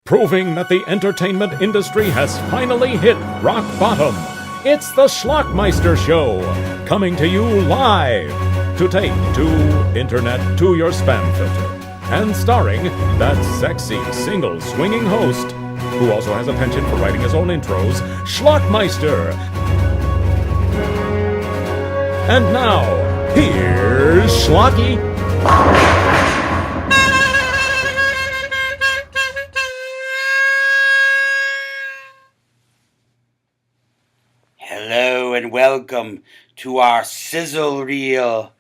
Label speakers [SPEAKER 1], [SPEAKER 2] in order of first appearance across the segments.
[SPEAKER 1] Proving that the entertainment industry has finally hit rock bottom. It's the Shlock Meister Show, coming to you live to tape, to internet, to your spam filter. And starring that sexy, single, swinging host, who also has a penchant for writing his own intros, Shlock Meister. And now, here's Shlocky.
[SPEAKER 2] Hello and welcome to our sizzle reel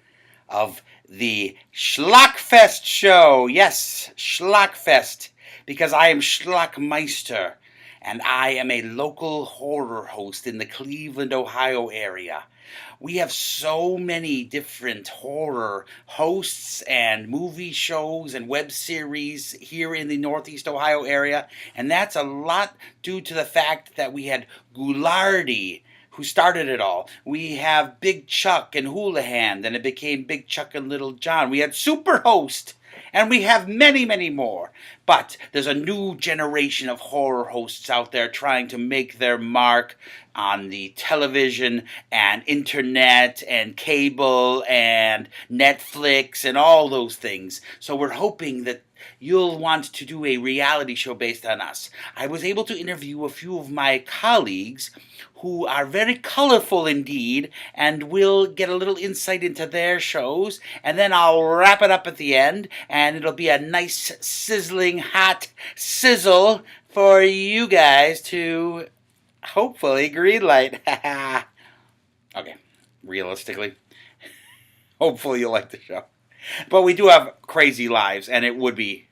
[SPEAKER 2] of the ShlockFest show. Yes, ShlockFest, because I am Shlock Meister and I am a local horror host in the Cleveland, Ohio area. We have so many different horror hosts and movie shows and web series here in the Northeast Ohio area, and that's a lot due to the fact that we had Goulardi, who started it all. We have Big Chuck and Houlihan, then it became Big Chuck and Little John. We had Superhost, and we have many, many more. But there's a new generation of horror hosts out there trying to make their mark on the television and internet and cable and Netflix and all those things. So we're hoping that you'll want to do a reality show based on us. I was able to interview a few of my colleagues who are very colorful indeed, and we'll get a little insight into their shows, and then I'll wrap it up at the end, and it'll be a nice, sizzling, hot sizzle for you guys to hopefully greenlight. Okay, realistically, hopefully you'll like the show. But we do have crazy lives, and it would be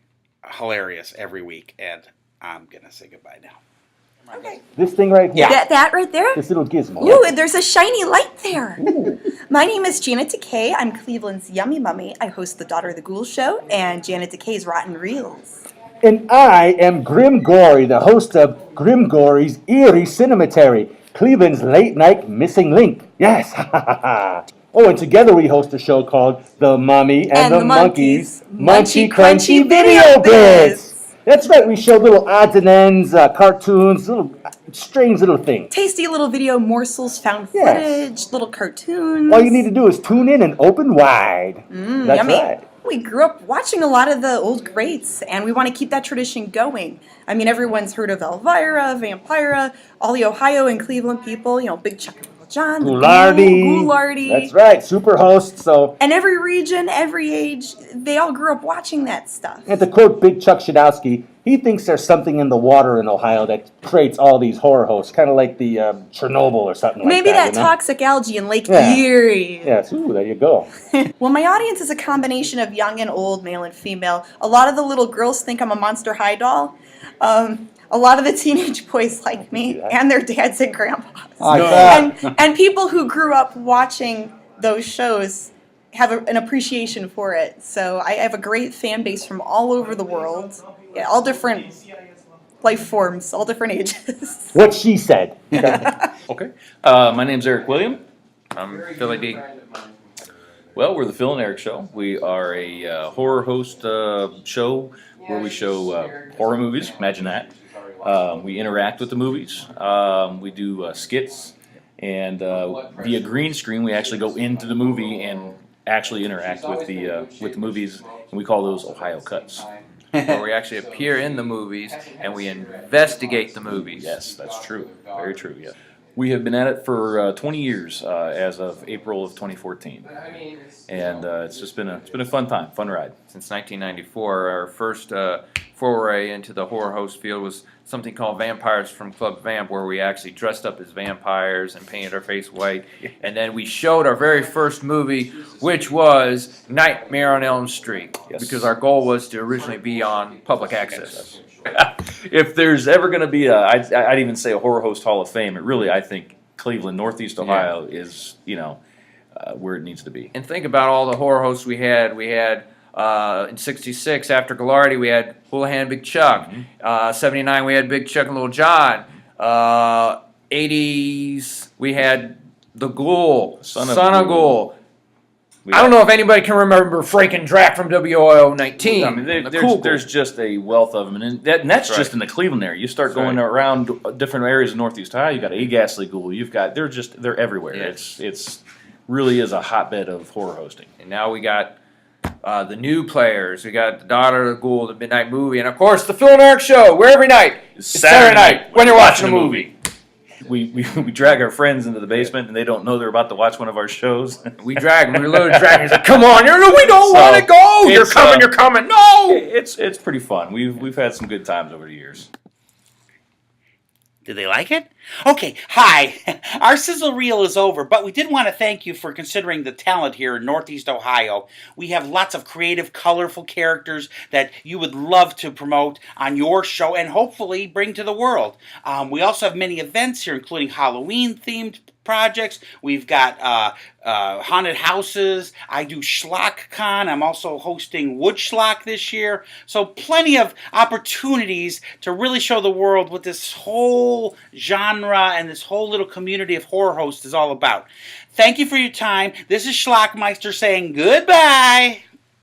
[SPEAKER 2] hilarious every week, and I'm going to say goodbye now.
[SPEAKER 3] Okay.
[SPEAKER 4] This thing right here?
[SPEAKER 3] Yeah. That right there?
[SPEAKER 4] This little gizmo.
[SPEAKER 3] Ooh, there's a shiny light there. My name is Janet Decay. I'm Cleveland's Yummy Mummy. I host the Daughter of the Ghoul Show and Janet Decay's Rotten Reels.
[SPEAKER 4] And I am Grimm Gorri, the host of Grimm Gorri's Eerie Cinematary, Cleveland's late-night missing link. Yes, Oh, and together we host a show called The Mummy and the Monkeys Munchy Crunchy Video Bits. That's right, we show little odds and ends, cartoons, little strange little things.
[SPEAKER 3] Tasty little video morsels, found footage, little cartoons.
[SPEAKER 4] All you need to do is tune in and open wide. That's
[SPEAKER 3] yummy.
[SPEAKER 4] right.
[SPEAKER 3] We grew up watching a lot of the old greats, and we want to keep that tradition going. I mean, everyone's heard of Elvira, Vampira, all the Ohio and Cleveland people, Big Chuck and Little John, Goulardi.
[SPEAKER 4] That's right, Superhost. So,
[SPEAKER 3] and every region, every age, they all grew up watching that stuff.
[SPEAKER 4] And to quote Big Chuck Shadowski, he thinks there's something in the water in Ohio that creates all these horror hosts, kind of like the Chernobyl or something
[SPEAKER 3] Maybe
[SPEAKER 4] like that.
[SPEAKER 3] Maybe that toxic algae in Lake Erie.
[SPEAKER 4] Yes, ooh, there you go.
[SPEAKER 3] Well, my audience is a combination of young and old, male and female. A lot of the little girls think I'm a Monster High doll. A lot of the teenage boys like me, and their dads and grandpas. And people who grew up watching those shows have an appreciation for it. So I have a great fan base from all over the world. Yeah, all different life forms, all different ages.
[SPEAKER 4] What she said.
[SPEAKER 5] Okay. My name's Eric William. I'm Phil and Well, we're the Phil and Erik Show. We are a horror host show where we show horror movies. Imagine that. We interact with the movies. We do skits. And via green screen, we actually go into the movie and actually interact with the movies. And we call those Ohio Cuts.
[SPEAKER 6] Where we actually appear in the movies and we investigate the movies.
[SPEAKER 5] Yes, that's true. Very true, yeah. We have been at it for 20 years as of April of 2014. And it's just been a fun time, fun ride.
[SPEAKER 6] Since 1994, our first foray into the horror host field was something called Vampires from Club Vamp, where we actually dressed up as vampires and painted our face white. And then we showed our very first movie, which was Nightmare on Elm Street, because our goal was to originally be on public access.
[SPEAKER 5] If there's ever going to be I'd even say a Horror Host Hall of Fame, I think Cleveland, Northeast Ohio is, where it needs to be.
[SPEAKER 6] And think about all the horror hosts we had. We had in '66, after Goulardi, we had Houlihan, Big Chuck. '79, we had Big Chuck and Little John. '80s, we had the Ghoul, Son of Ghoul. I don't know if anybody can remember Frank and Drac from WOO 19.
[SPEAKER 5] I mean, there's just a wealth of them, and that's
[SPEAKER 6] right.
[SPEAKER 5] just in the Cleveland area. You start going around different areas of Northeast Ohio. You got a Ghastly Ghoul. They're everywhere.
[SPEAKER 6] Yes.
[SPEAKER 5] It's really is a hotbed of horror hosting.
[SPEAKER 6] And now we got the new players. We got the Daughter of the Ghoul, the Midnight Movie, and of course the Phil and Erik Show, where every night it's Saturday night when you're watching a movie.
[SPEAKER 5] We drag our friends into the basement, and they don't know they're about to watch one of our shows.
[SPEAKER 6] We drag them. We're loaded dragons. Like, come on, we don't want to go. You're coming. No.
[SPEAKER 5] It's pretty fun. We've had some good times over the years.
[SPEAKER 2] Did they like it? Okay, hi. Our sizzle reel is over, but we did want to thank you for considering the talent here in Northeast Ohio. We have lots of creative, colorful characters that you would love to promote on your show and hopefully bring to the world. We also have many events here, including Halloween-themed projects. We've got haunted houses. I do ShlockCon. I'm also hosting Wood Shlock this year. So plenty of opportunities to really show the world what this whole genre and this whole little community of horror hosts is all about. Thank you for your time. This is Shlock Meister saying goodbye.